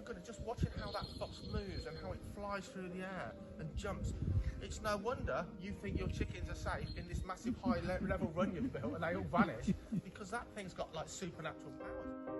goodness, just watching how that fox moves and how it flies through the air and jumps. It's no wonder you think your chickens are safe in this massive high level run you've built and they all vanish, because that thing's got like supernatural powers.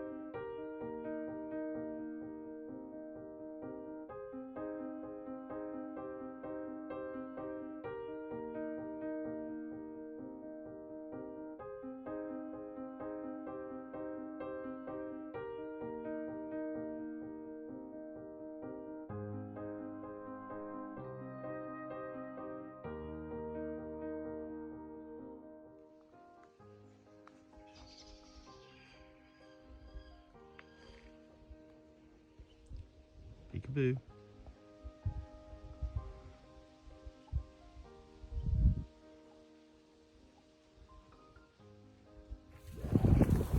Peekaboo.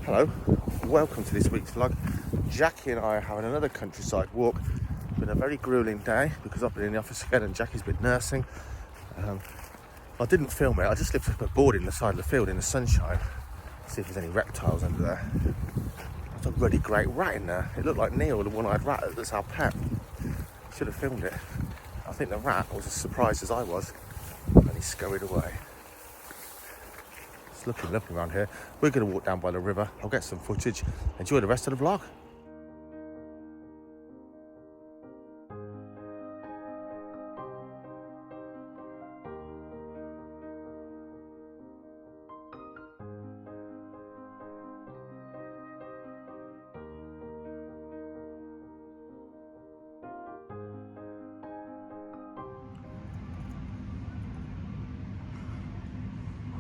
Hello, welcome to this week's vlog. Jackie and I are having another countryside walk. It's been a very grueling day because I've been in the office again and Jackie's been nursing. I didn't film it, I just lifted up a board in the side of the field in the sunshine. See if there's any reptiles under there. There's a really great rat in there. It looked like Neil, the one-eyed rat that's our pet. Should have filmed it. I think the rat was as surprised as I was and he scurried away. It's looking lovely around here. We're going to walk down by the river. I'll get some footage. Enjoy the rest of the vlog.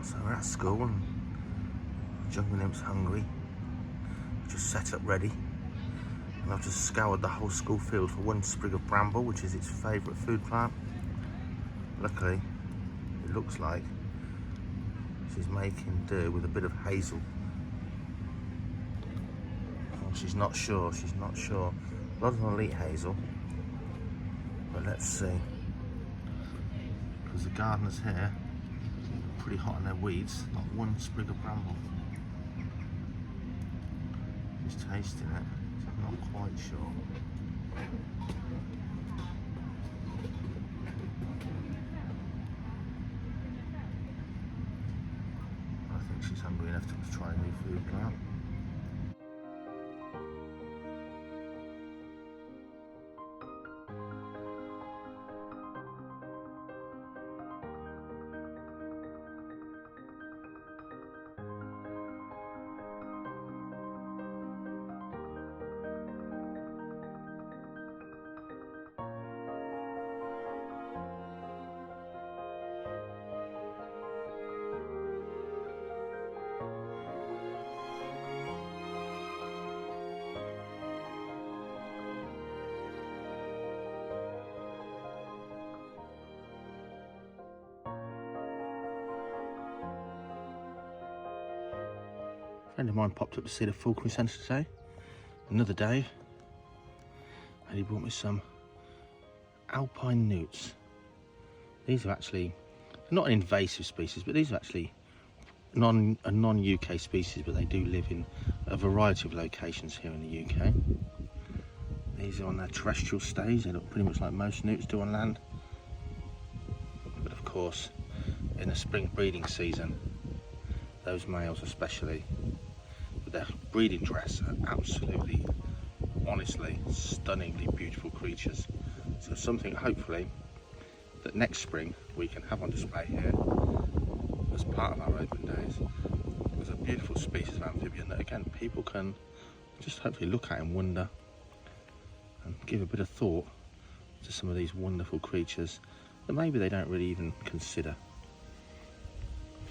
So we're at school and Jungle Nymph's hungry. Just set up ready. And I've just scoured the whole school field for one sprig of bramble, which is its favourite food plant. Luckily, it looks like she's making do with a bit of hazel. Oh, she's not sure. A lot of them will eat hazel. But let's see. Because the gardeners here pretty hot on their weeds, not one sprig of bramble. He's tasting it, so I'm not quite sure. I think she's hungry enough to try a new food plant. A friend of mine popped up to see the Falconry Centre today, another day, and he brought me some alpine newts. These are actually, not an invasive species, but these are actually a non-UK species, but they do live in a variety of locations here in the UK. These are on their terrestrial stage. They look pretty much like most newts do on land. But of course, in the spring breeding season, those males especially, with their breeding dress, are absolutely, honestly, stunningly beautiful creatures. So something, hopefully, that next spring we can have on display here as part of our open days. There's a beautiful species of amphibian that, again, people can just hopefully look at and wonder and give a bit of thought to some of these wonderful creatures that maybe they don't really even consider.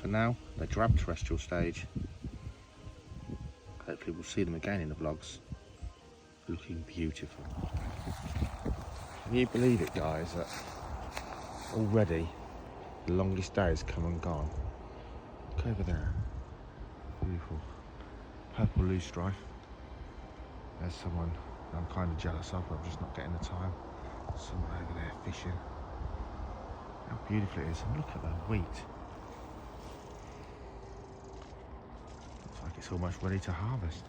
For now, they drab terrestrial stage. Hopefully we'll see them again in the vlogs, looking beautiful. Can you believe it, guys, that already the longest day has come and gone? Look over there, beautiful purple loosestrife. There's someone I'm kind of jealous of, but I'm just not getting the time. Someone over there fishing. How beautiful it is, and look at the wheat. Looks like it's almost ready to harvest.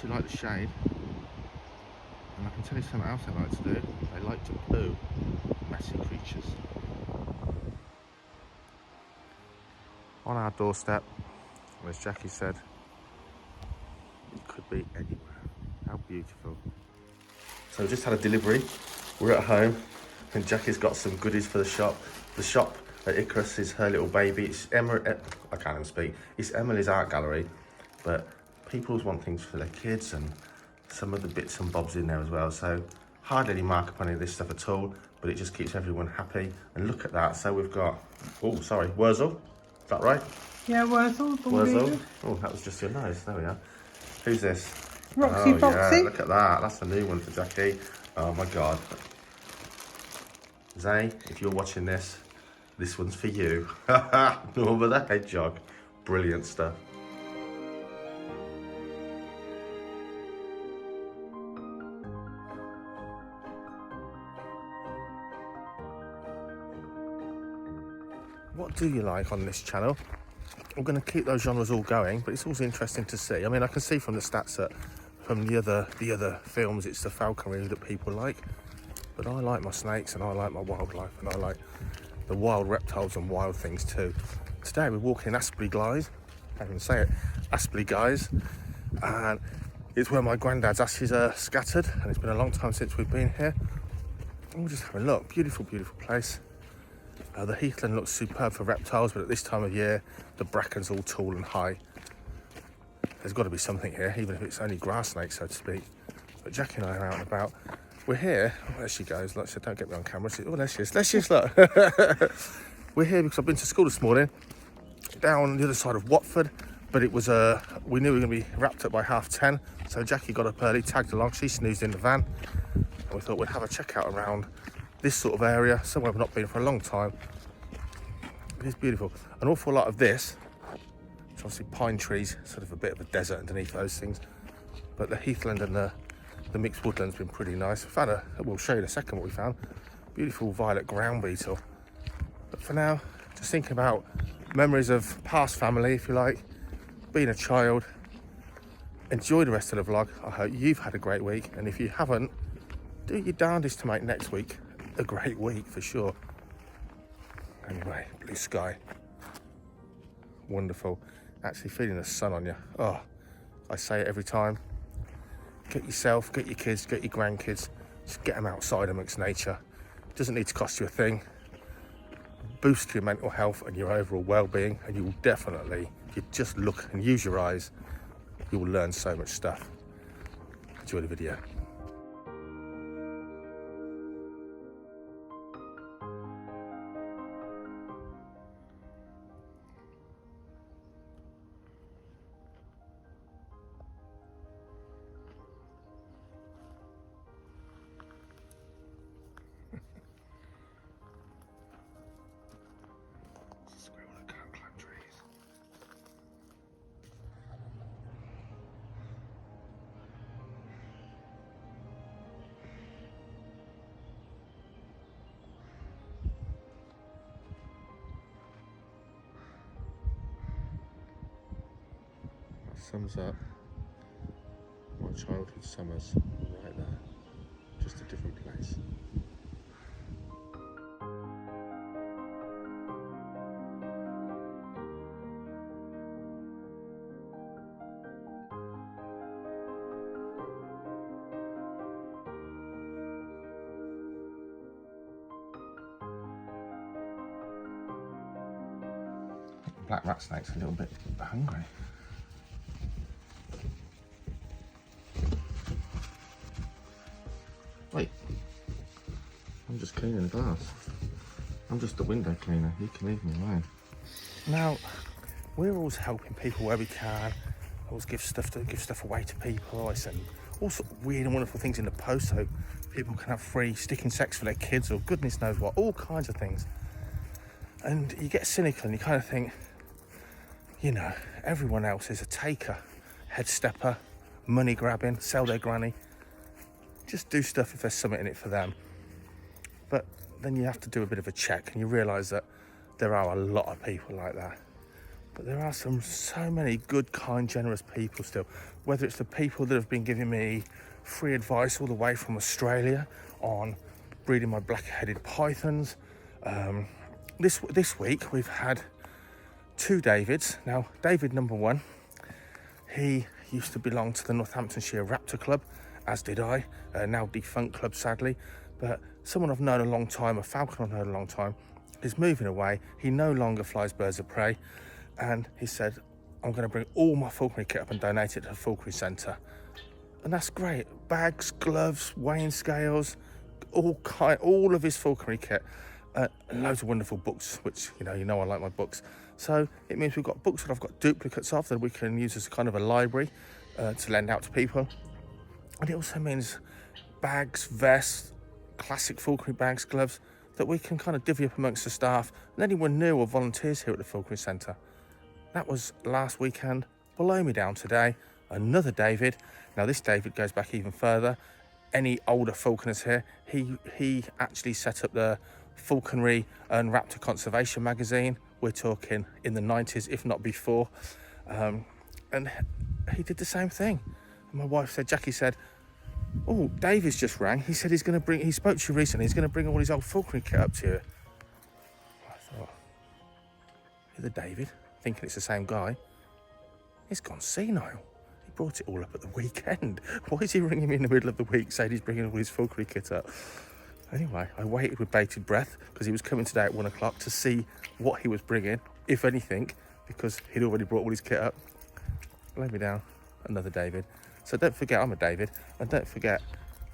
absolutely like the shade. And I can tell you something else they like to do. They like to poo. Messy creatures. On our doorstep, as Jackie said, it could be anywhere. How beautiful. So we just had a delivery. We're at home and Jackie's got some goodies for the shop. The shop at Icarus is her little baby. It's Emma, I can't even speak. It's Emily's art gallery, but people always want things for their kids and some of the bits and bobs in there as well. So hardly any markup on any of this stuff at all, but it just keeps everyone happy. And look at that. So we've got, oh, sorry, Wurzel. Is that right? Yeah, Wurzel. Wurzel. Oh, that was just your nose. There we are. Who's this? Roxy Foxy. Yeah, look at that. That's a new one for Jackie. Oh my God. Zay, if you're watching this one's for you. Norma the Hedgehog. Brilliant stuff. What do you like on this channel? I'm going to keep those genres all going, but it's also interesting to see. I mean, I can see from the stats that from the other films, it's the falconry that people like. But I like my snakes and I like my wildlife and I like the wild reptiles and wild things too. Today we're walking in Aspley Guys. I can't even say it. Aspley Guys. And it's where my granddad's ashes are scattered. And it's been a long time since we've been here. And we'll just have a look. Beautiful, beautiful place. The heathland looks superb for reptiles, but at this time of year, the bracken's all tall and high. There's got to be something here, even if it's only grass snakes, so to speak. But Jackie and I are out and about. We're here. Oh, there she goes. Look, so don't get me on camera. Oh, there she is. There she is, look. We're here because I've been to school this morning, down the other side of Watford, but it was, we knew we were going to be wrapped up by 10:30, so Jackie got up early, tagged along. She snoozed in the van, and we thought we'd have a check out around this sort of area, somewhere we've not been for a long time. It is beautiful. An awful lot of this, it's obviously pine trees, sort of a bit of a desert underneath those things, but the heathland and the mixed woodland's been pretty nice. We'll show you in a second what we found. Beautiful violet ground beetle. But for now, just thinking about memories of past family, if you like, being a child. Enjoy the rest of the vlog. I hope you've had a great week, and if you haven't, do your darndest to make next week a great week for sure. Anyway, blue sky. Wonderful. Actually feeling the sun on you. Oh, I say it every time. Get yourself, get your kids, get your grandkids, just get them outside amongst nature. It doesn't need to cost you a thing. Boost your mental health and your overall well-being, and you will definitely, if you just look and use your eyes, you will learn so much stuff. Enjoy the video. Sums up my childhood summers right there, just a different place. Black rat snake's a little bit hungry. Wait, I'm just cleaning the glass. I'm just the window cleaner. You can leave me alone. Now, we're always helping people where we can. Always give stuff away to people. Always send all sorts of weird and wonderful things in the post so people can have free sticking sex for their kids or goodness knows what, all kinds of things. And you get cynical and you kind of think, you know, everyone else is a taker, head stepper, money grabbing, sell their granny. Just do stuff if there's something in it for them. But then you have to do a bit of a check and you realise that there are a lot of people like that. But there are so many good, kind, generous people still. Whether it's the people that have been giving me free advice all the way from Australia on breeding my black-headed pythons. This week we've had 2 Davids. Now, David number 1, he used to belong to the Northamptonshire Raptor Club, as did I, now defunct club sadly. But someone I've known a long time, a falcon I've known a long time, is moving away. He no longer flies birds of prey. And he said, I'm going to bring all my falconry kit up and donate it to the Falconry Centre. And that's great. Bags, gloves, weighing scales, all of his falconry kit. And loads of wonderful books, which, you know I like my books. So it means we've got books that I've got duplicates of that we can use as kind of a library to lend out to people. And it also means bags, vests, classic falconry bags, gloves, that we can kind of divvy up amongst the staff and anyone new or volunteers here at the Falconry Centre. That was last weekend. Below me down today, another David. Now this David goes back even further. Any older falconers here, he actually set up the Falconry and Raptor Conservation magazine. We're talking in the 90s, if not before. And he did the same thing. And my wife said, Jackie said, oh, David's just rang. He said he spoke to you recently. He's going to bring all his old falconry kit up to you. I thought, you're the David? Thinking it's the same guy. He's gone senile. He brought it all up at the weekend. Why is he ringing me in the middle of the week saying he's bringing all his falconry kit up? Anyway, I waited with bated breath because he was coming today at 1 o'clock to see what he was bringing, if anything, because he'd already brought all his kit up. Lay me down, another David. So don't forget I'm a David, and don't forget,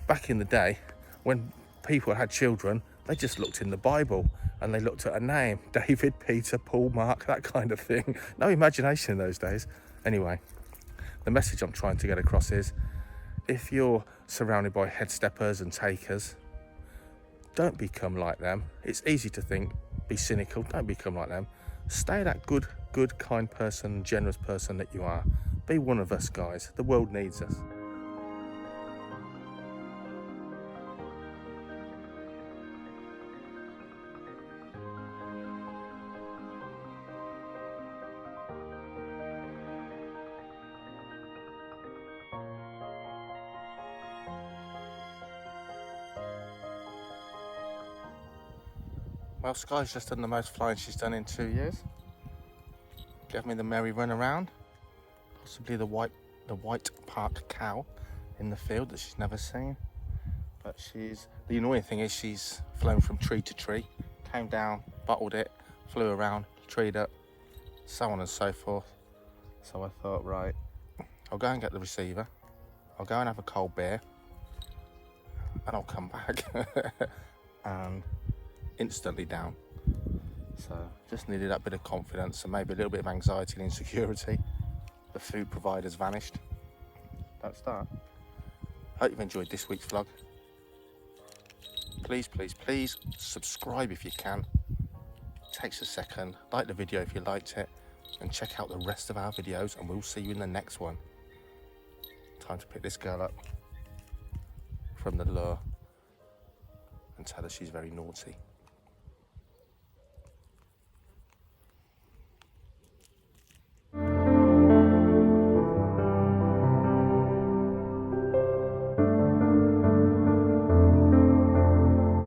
back in the day, when people had children, they just looked in the Bible and they looked at a name, David, Peter, Paul, Mark, that kind of thing. No imagination in those days. Anyway, the message I'm trying to get across is, if you're surrounded by head steppers and takers, don't become like them. It's easy to think, be cynical, don't become like them. Stay that good, kind person, generous person that you are. Be one of us, guys. The world needs us. Well, Sky's just done the most flying she's done in 2 years. Gave me the merry run around. Possibly the white park cow in the field that she's never seen. But the annoying thing is she's flown from tree to tree, came down, bottled it, flew around, treed up, so on and so forth. So I thought, right, I'll go and get the receiver, I'll go and have a cold beer, and I'll come back. And instantly down. So just needed that bit of confidence and maybe a little bit of anxiety and insecurity. The food provider's vanished. Don't start. Hope you've enjoyed this week's vlog. Please subscribe if you can. It takes a second. Like the video if you liked it, and check out the rest of our videos, and we'll see you in the next one. Time to pick this girl up from the lure and tell her she's very naughty.